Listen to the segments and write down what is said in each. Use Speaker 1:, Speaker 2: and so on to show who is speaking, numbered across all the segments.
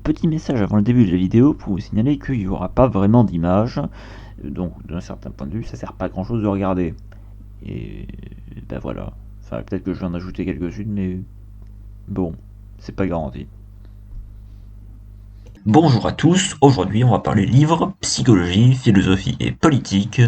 Speaker 1: Petit message avant le début de la vidéo pour vous signaler qu'il n'y aura pas vraiment d'image, donc d'un certain point de vue ça sert pas à grand chose de regarder. Et ben voilà, enfin peut-être que je vais en ajouter quelques-unes mais bon, c'est pas garanti.
Speaker 2: Bonjour à tous, aujourd'hui on va parler livre, psychologie, philosophie et politique,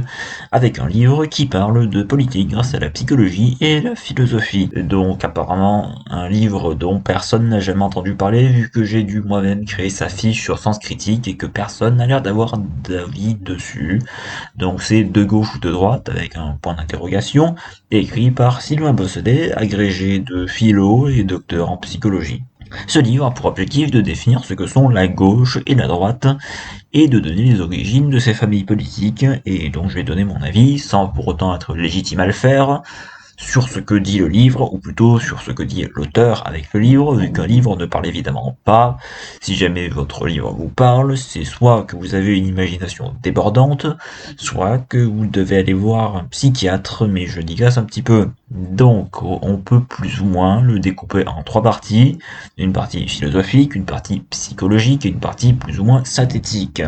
Speaker 2: avec un livre qui parle de politique grâce à la psychologie et la philosophie. Donc apparemment un livre dont personne n'a jamais entendu parler vu que j'ai dû moi-même créer sa fiche sur Sens Critique et que personne n'a l'air d'avoir d'avis dessus. Donc c'est de gauche ou de droite avec un point d'interrogation, écrit par Sylvain Bosselet, agrégé de philo et docteur en psychologie. Ce livre a pour objectif de définir ce que sont la gauche et la droite et de donner les origines de ces familles politiques, et donc je vais donner mon avis sans pour autant être légitime à le faire, sur ce que dit le livre, ou plutôt sur ce que dit l'auteur avec le livre, vu qu'un livre ne parle évidemment pas. Si jamais votre livre vous parle, c'est soit que vous avez une imagination débordante, soit que vous devez aller voir un psychiatre, mais je digresse un petit peu. Donc, on peut plus ou moins le découper en trois parties. Une partie philosophique, une partie psychologique et une partie plus ou moins synthétique.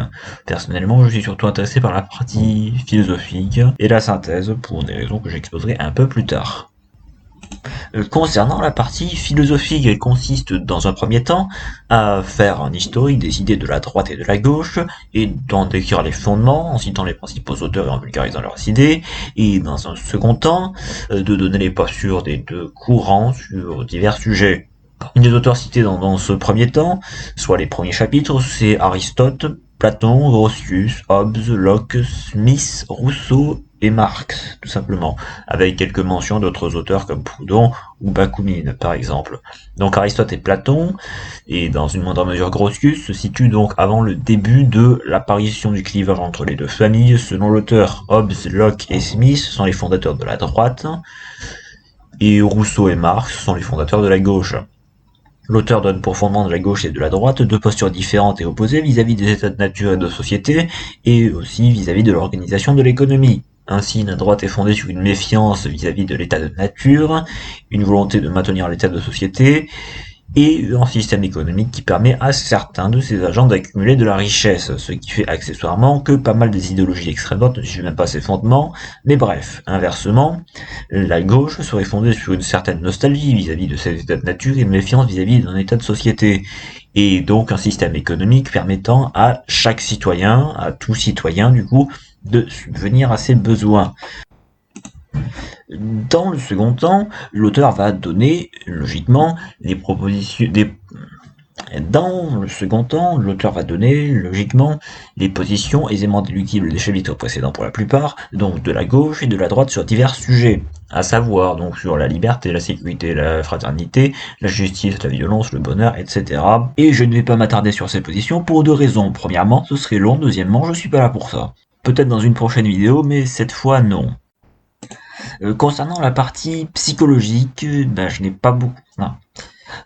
Speaker 2: Personnellement, je suis surtout intéressé par la partie philosophique et la synthèse pour des raisons que j'exposerai un peu plus tard. Concernant la partie philosophique, elle consiste dans un premier temps à faire un historique des idées de la droite et de la gauche et d'en décrire les fondements en citant les principaux auteurs et en vulgarisant leurs idées, et dans un second temps de donner les postures des deux courants sur divers sujets. Parmi les auteurs cités dans ce premier temps, soit les premiers chapitres, c'est Aristote, Platon, Grotius, Hobbes, Locke, Smith, Rousseau et Marx, tout simplement, avec quelques mentions d'autres auteurs comme Proudhon ou Bakounine, par exemple. Donc Aristote et Platon, et dans une moindre mesure Grotius, se situent donc avant le début de l'apparition du clivage entre les deux familles. Selon l'auteur, Hobbes, Locke et Smith sont les fondateurs de la droite, et Rousseau et Marx sont les fondateurs de la gauche. L'auteur donne pour fondement de la gauche et de la droite deux postures différentes et opposées vis-à-vis des états de nature et de société, et aussi vis-à-vis de l'organisation de l'économie. Ainsi, la droite est fondée sur une méfiance vis-à-vis de l'état de nature, une volonté de maintenir l'état de société, et un système économique qui permet à certains de ces agents d'accumuler de la richesse, ce qui fait accessoirement que pas mal des idéologies extrêmes droite ne suivent même pas ces fondements, mais bref, inversement, la gauche serait fondée sur une certaine nostalgie vis-à-vis de cet état de nature et une méfiance vis-à-vis d'un état de société, et donc un système économique permettant à chaque citoyen, à tout citoyen du coup, de subvenir à ses besoins. Dans le second temps, l'auteur va donner, logiquement, les propositions, dans le second temps, l'auteur va donner, logiquement, les positions aisément déductibles des chapitres précédents pour la plupart, donc de la gauche et de la droite sur divers sujets, à savoir donc sur la liberté, la sécurité, la fraternité, la justice, la violence, le bonheur, etc. Et je ne vais pas m'attarder sur ces positions pour deux raisons. Premièrement, ce serait long, deuxièmement, je suis pas là pour ça. Peut-être dans une prochaine vidéo, mais cette fois non. Concernant la partie psychologique, ben, je n'ai pas beaucoup. Non.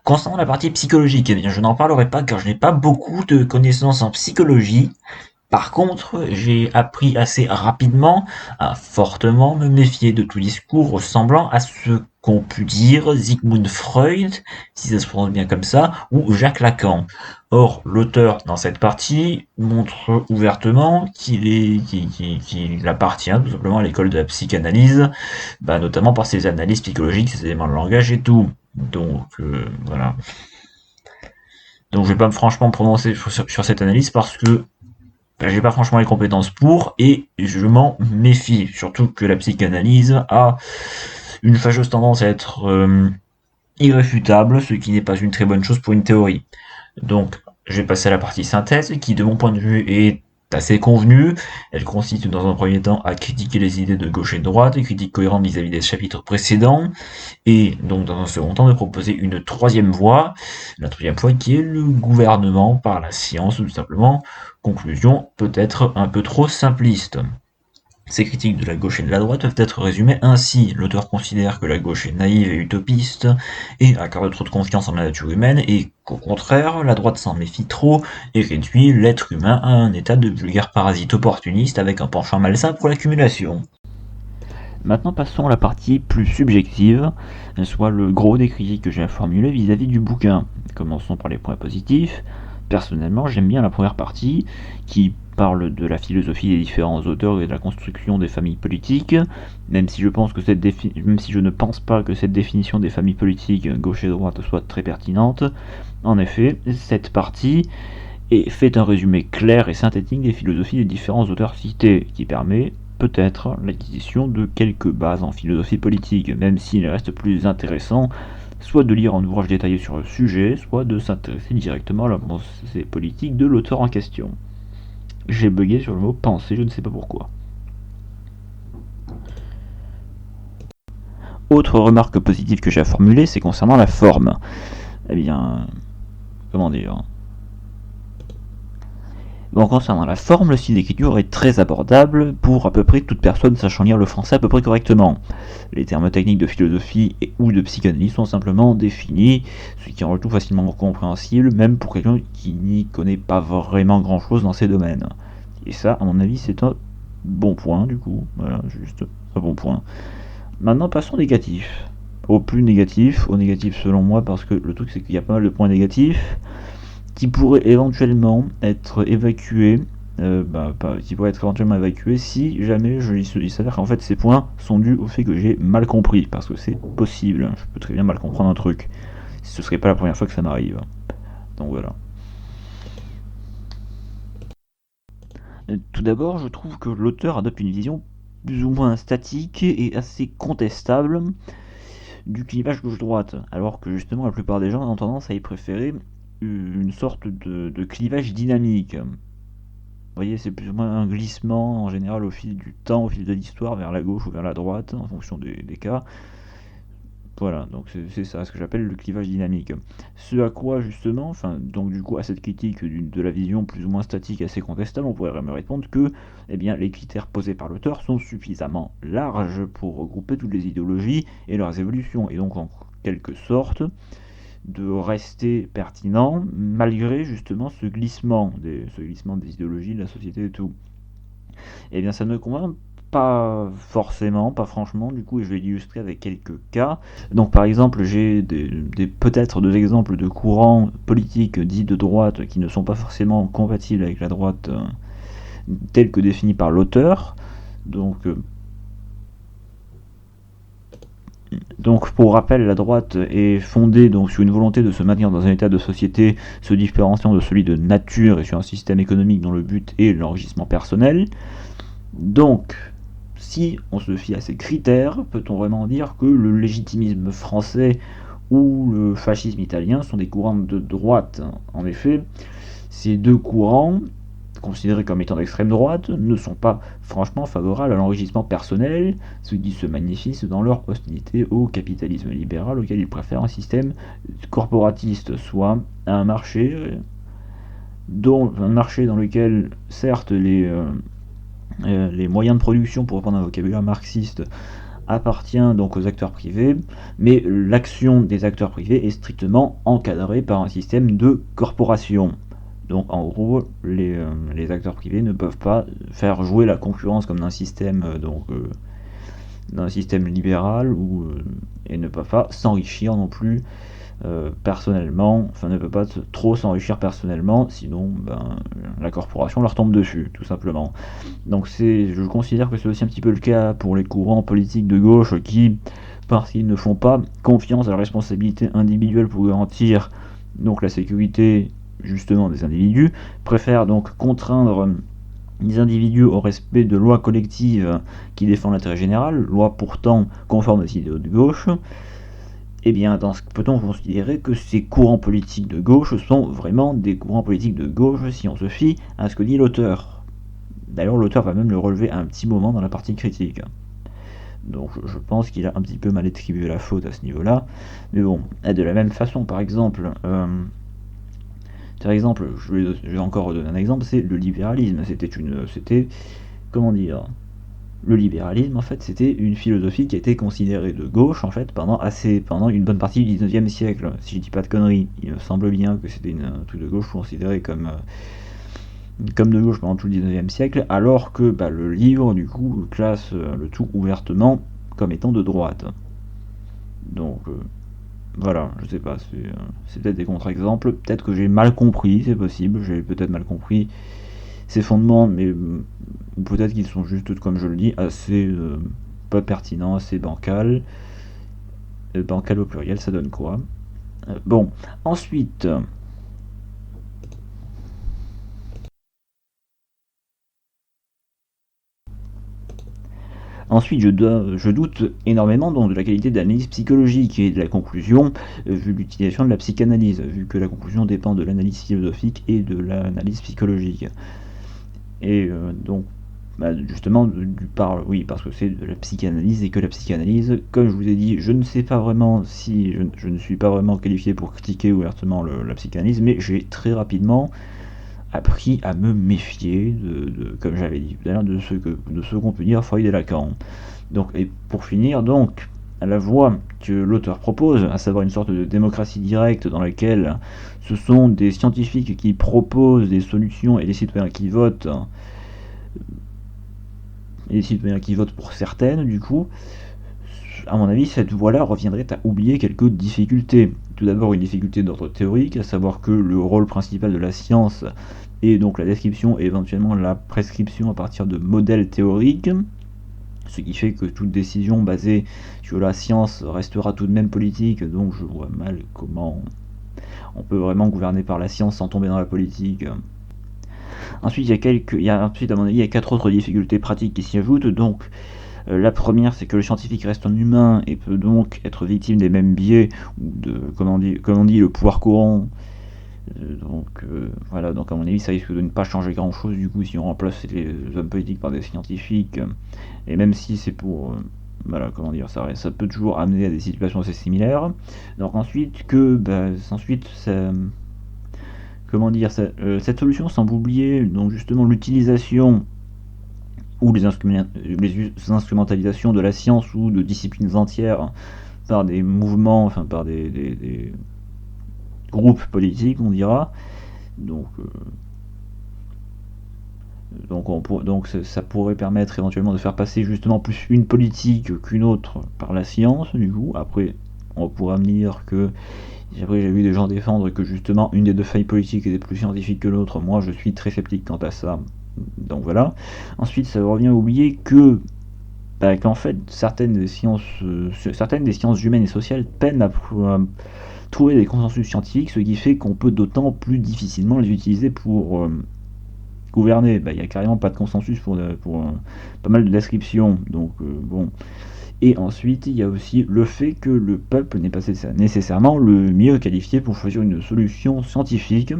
Speaker 2: Concernant la partie psychologique, eh bien, je n'en parlerai pas car je n'ai pas beaucoup de connaissances en psychologie. Par contre, j'ai appris assez rapidement à fortement me méfier de tout discours ressemblant à ce qu'ont pu dire Sigmund Freud, si ça se prononce bien comme ça, ou Jacques Lacan. Or, l'auteur dans cette partie montre ouvertement qu'il appartient tout simplement à l'école de la psychanalyse, bah, notamment par ses analyses psychologiques, ses éléments de langage et tout. Donc voilà. Donc je vais pas franchement me prononcer sur cette analyse parce que j'ai pas franchement les compétences pour, et je m'en méfie. Surtout que la psychanalyse a une fâcheuse tendance à être irréfutable, ce qui n'est pas une très bonne chose pour une théorie. Donc, je vais passer à la partie synthèse, qui de mon point de vue est assez convenue. Elle consiste dans un premier temps à critiquer les idées de gauche et de droite, et critique cohérente vis-à-vis des chapitres précédents, et donc dans un second temps de proposer une troisième voie, la troisième voie qui est le gouvernement par la science, tout simplement. Conclusion peut-être un peu trop simpliste. Ces critiques de la gauche et de la droite peuvent être résumées ainsi. L'auteur considère que la gauche est naïve et utopiste et accorde trop de confiance en la nature humaine, et qu'au contraire, la droite s'en méfie trop et réduit l'être humain à un état de vulgaire parasite opportuniste avec un penchant malsain pour l'accumulation.
Speaker 1: Maintenant passons à la partie plus subjective, soit le gros des critiques que j'ai à formuler vis-à-vis du bouquin. Commençons par les points positifs. Personnellement, j'aime bien la première partie, qui parle de la philosophie des différents auteurs et de la construction des familles politiques, même si je ne pense pas que cette définition des familles politiques, gauche et droite, soit très pertinente. En effet, cette partie fait un résumé clair et synthétique des philosophies des différents auteurs cités, qui permet peut-être l'acquisition de quelques bases en philosophie politique, même s'il reste plus intéressant soit de lire un ouvrage détaillé sur le sujet, soit de s'intéresser directement à la pensée politique de l'auteur en question. J'ai bugué sur le mot penser, je ne sais pas pourquoi. Autre remarque positive que j'ai à formuler, c'est concernant la forme. Eh bien, comment dire? Bon, concernant la forme, le style d'écriture est très abordable pour à peu près toute personne sachant lire le français à peu près correctement. Les termes techniques de philosophie ou de psychanalyse sont simplement définis, ce qui rend le tout facilement compréhensible, même pour quelqu'un qui n'y connaît pas vraiment grand chose dans ces domaines. Et ça, à mon avis, c'est un bon point, du coup. Voilà, juste un bon point. Maintenant, passons au négatif. Au plus négatif, au négatif selon moi, parce que le truc c'est qu'il y a pas mal de points négatifs qui pourraient éventuellement être évacués, qui pourraient être éventuellement évacués si jamais il s'avère qu'en fait ces points sont dus au fait que j'ai mal compris, parce que c'est possible, je peux très bien mal comprendre un truc, si ce serait pas la première fois que ça m'arrive. Donc voilà. Tout d'abord, je trouve que l'auteur adopte une vision plus ou moins statique et assez contestable du clivage gauche-droite, alors que justement la plupart des gens ont tendance à y préférer une sorte de clivage dynamique. Vous voyez, c'est plus ou moins un glissement en général au fil du temps, au fil de l'histoire, vers la gauche ou vers la droite, en fonction des cas. Voilà, donc c'est ça ce que j'appelle le clivage dynamique. Ce à quoi justement, donc du coup à cette critique de la vision plus ou moins statique assez contestable, on pourrait me répondre que eh bien, les critères posés par l'auteur sont suffisamment larges pour regrouper toutes les idéologies et leurs évolutions, et donc en quelque sorte de rester pertinent malgré justement ce glissement des idéologies, de la société et tout. Eh bien ça ne me convainc pas forcément, pas franchement, du coup, et je vais l'illustrer avec quelques cas. Donc par exemple, j'ai peut-être deux exemples de courants politiques dits de droite qui ne sont pas forcément compatibles avec la droite telle que définie par l'auteur. Donc pour rappel, la droite est fondée donc sur une volonté de se maintenir dans un état de société se différenciant de celui de nature et sur un système économique dont le but est l'enrichissement personnel. Donc, si on se fie à ces critères, peut-on vraiment dire que le légitimisme français ou le fascisme italien sont des courants de droite? En effet, ces deux courants, considérés comme étant d'extrême droite, ne sont pas franchement favorables à l'enrichissement personnel, ce qui se manifeste dans leur hostilité au capitalisme libéral auquel ils préfèrent un système corporatiste, soit un marché dans lequel certes les moyens de production, pour reprendre un vocabulaire marxiste, appartient donc aux acteurs privés, mais l'action des acteurs privés est strictement encadrée par un système de corporation. Donc en gros, les acteurs privés ne peuvent pas faire jouer la concurrence comme d'un système libéral et ne peuvent pas s'enrichir non plus personnellement, ne peut pas trop s'enrichir personnellement, sinon la corporation leur tombe dessus, tout simplement. Donc je considère que c'est aussi un petit peu le cas pour les courants politiques de gauche qui, parce qu'ils ne font pas confiance à la responsabilité individuelle pour garantir donc la sécurité justement des individus, préfèrent donc contraindre les individus au respect de lois collectives qui défendent l'intérêt général, lois pourtant conformes aux idéaux de gauche. Eh bien, peut-on considérer que ces courants politiques de gauche sont vraiment des courants politiques de gauche si on se fie à ce que dit l'auteur? D'ailleurs, l'auteur va même le relever à un petit moment dans la partie critique. Donc je pense qu'il a un petit peu mal attribué la faute à ce niveau-là. Mais bon, de la même façon, par exemple, je vais encore donner un exemple, c'est le libéralisme. C'était, comment dire, le libéralisme, en fait, c'était une philosophie qui a été considérée de gauche, en fait, pendant une bonne partie du 19e siècle. Si je dis pas de conneries, il me semble bien que c'était un truc de gauche considéré comme de gauche pendant tout le 19e siècle, alors que le livre, du coup, classe le tout ouvertement comme étant de droite. Donc, voilà, je sais pas, c'est peut-être des contre-exemples, peut-être que j'ai mal compris, c'est possible, j'ai peut-être mal compris ces fondements, mais ou peut-être qu'ils sont juste, comme je le dis, assez pas pertinents, assez bancal. Bancal au pluriel, ça donne quoi? Bon, ensuite, je doute énormément donc, de la qualité de l'analyse psychologique et de la conclusion, vu l'utilisation de la psychanalyse, vu que la conclusion dépend de l'analyse philosophique et de l'analyse psychologique. Et donc, bah, justement, oui, parce que c'est de la psychanalyse et que la psychanalyse, comme je vous ai dit, je ne sais pas vraiment si je ne suis pas vraiment qualifié pour critiquer ouvertement la psychanalyse, mais j'ai très rapidement appris à me méfier comme j'avais dit tout à l'heure, de ce qu'on peut dire Freud et Lacan. Donc, et pour finir, donc, la voie que l'auteur propose, à savoir une sorte de démocratie directe dans laquelle ce sont des scientifiques qui proposent des solutions et les citoyens qui votent, pour certaines, du coup, à mon avis, cette voie-là reviendrait à oublier quelques difficultés. Tout d'abord, une difficulté d'ordre théorique, à savoir que le rôle principal de la science est donc la description et éventuellement la prescription à partir de modèles théoriques, ce qui fait que toute décision basée sur la science restera tout de même politique, donc je vois mal comment on peut vraiment gouverner par la science sans tomber dans la politique. Ensuite, ensuite, à mon avis, il y a 4 autres difficultés pratiques qui s'y ajoutent. Donc, la première, c'est que le scientifique reste un humain et peut donc être victime des mêmes biais, ou de, comme on dit, le pouvoir courant. Voilà, donc à mon avis, ça risque de ne pas changer grand-chose du coup si on remplace les hommes politiques par des scientifiques. Et même si c'est pour voilà, comment dire, ça peut toujours amener à des situations assez similaires. Donc ensuite comment dire, cette solution semble oublier donc justement l'utilisation ou les instrumentalisations de la science ou de disciplines entières par des mouvements, enfin par des groupes politiques, on dira. Donc, ça pourrait permettre éventuellement de faire passer justement plus une politique qu'une autre par la science, du coup. Après, on pourra me dire que après, j'ai vu des gens défendre que justement une des deux failles politiques était plus scientifique que l'autre. Moi, je suis très sceptique quant à ça. Donc voilà. Ensuite, ça revient à oublier que qu'en fait, certaines des sciences humaines et sociales peinent à trouver des consensus scientifiques, ce qui fait qu'on peut d'autant plus difficilement les utiliser pour gouverner. Il n'y a carrément pas de consensus pour pas mal de descriptions. Donc bon. Et ensuite, il y a aussi le fait que le peuple n'est pas nécessairement le mieux qualifié pour choisir une solution scientifique,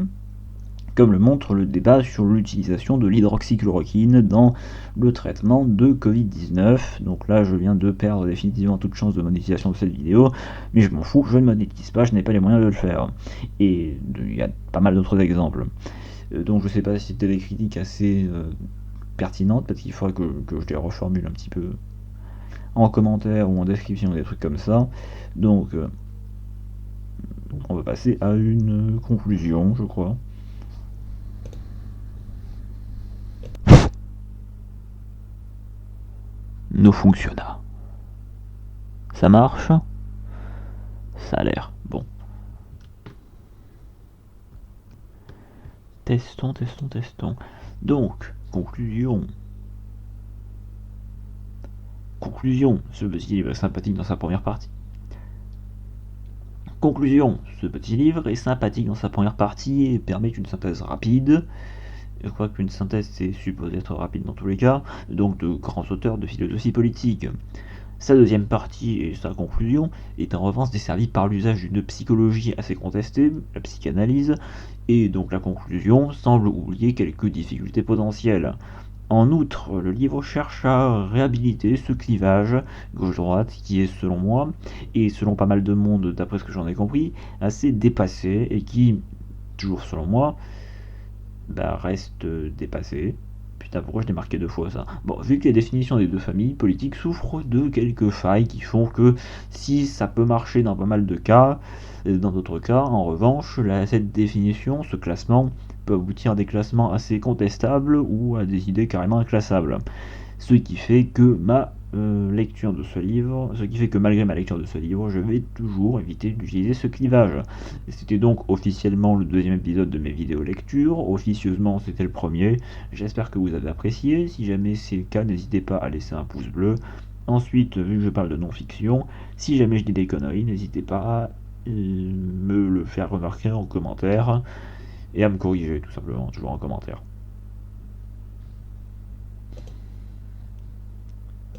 Speaker 1: comme le montre le débat sur l'utilisation de l'hydroxychloroquine dans le traitement de Covid-19. Donc là, je viens de perdre définitivement toute chance de monétisation de cette vidéo, mais je m'en fous, je ne monétise pas, je n'ai pas les moyens de le faire. Et il y a pas mal d'autres exemples. Donc je sais pas si c'était des critiques assez pertinentes, peut-être qu'il faudrait que je les reformule un petit peu en commentaire ou en description, des trucs comme ça. Donc on va passer à une conclusion, je crois. No functiona. Ça marche? Ça a l'air. Bon. Testons. Donc, conclusion. Ce petit livre est sympathique dans sa première partie. Ce petit livre est sympathique dans sa première partie et permet une synthèse rapide. Je crois qu'une synthèse c'est supposé être rapide dans tous les cas, donc de grands auteurs de philosophie politique. Sa deuxième partie et sa conclusion est en revanche desservie par l'usage d'une psychologie assez contestée, la psychanalyse, et donc la conclusion semble oublier quelques difficultés potentielles. En outre, le livre cherche à réhabiliter ce clivage gauche-droite qui est selon moi, et selon pas mal de monde d'après ce que j'en ai compris, assez dépassé et qui, toujours selon moi, reste dépassé. Putain, pourquoi je l'ai marqué 2 fois ça? Bon, vu que les définitions des deux familles politiques souffrent de quelques failles qui font que si ça peut marcher dans pas mal de cas, dans d'autres cas, en revanche, cette définition, ce classement, peut aboutir à des classements assez contestables ou à des idées carrément inclassables. Ce qui fait que ma lecture de ce livre, ce qui fait que malgré ma lecture de ce livre, je vais toujours éviter d'utiliser ce clivage. Et c'était donc officiellement le deuxième épisode de mes vidéos lecture, officieusement c'était le premier. J'espère que vous avez apprécié. Si jamais c'est le cas, n'hésitez pas à laisser un pouce bleu. Ensuite, vu que je parle de non-fiction, si jamais je dis des conneries, n'hésitez pas à me le faire remarquer en commentaire et à me corriger tout simplement, toujours en commentaire.